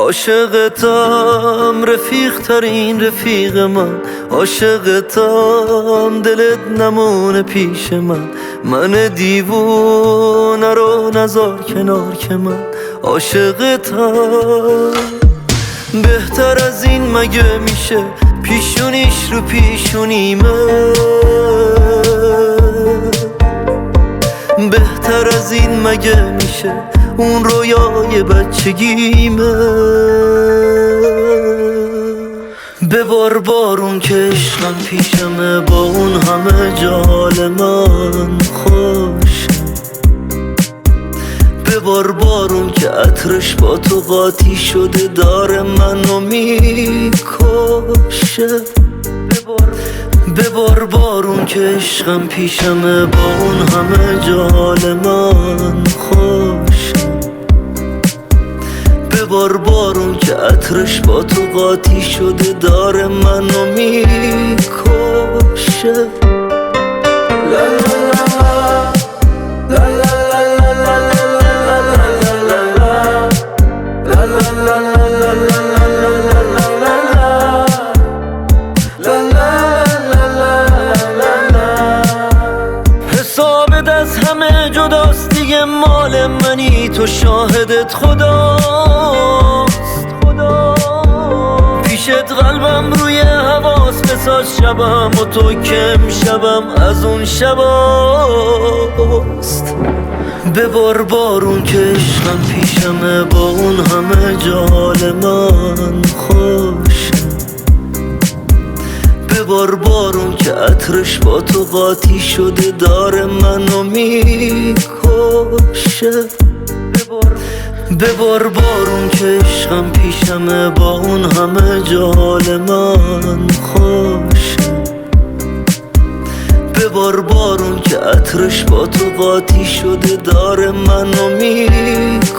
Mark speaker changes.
Speaker 1: عاشقتم رفیق ترین رفیق من، عاشقتم دلت نمونه پیش من دیوونه رو نذار کنار که من عاشقتم. بهتر از این مگه میشه پیشونیش رو پیشونیمه، بهتر از این مگه میشه اون رویای بچگیمه. ببار بارون که عشقم پیشمه، با اون همه جال من خوشه. ببار بارون که عطرش با تو قاطی شده داره منو میکشه. ببار بارون که عشقم پیشمه، با اون همه جال من خوشه. ببار بارون که عطرش با تو قاطی شده داره منو میکشه. لا لا لا لا حسابت از همه جداست دیگه، مال منی تو شاهدت خداست. پیشت قلبم روی حواس بساز شبم و تو کم شبم از اون شباست. ببار بارون که عشقم پیشمه، با اون همه جال من خوشه. ببار بارون که عطرش با تو قاطی شده داره منو میکشه. ببار بارون که عشقم پیشمه، با اون همه جال من خوشه. ببار بارون که عطرش با تو قاطی شده داره منو میکشه.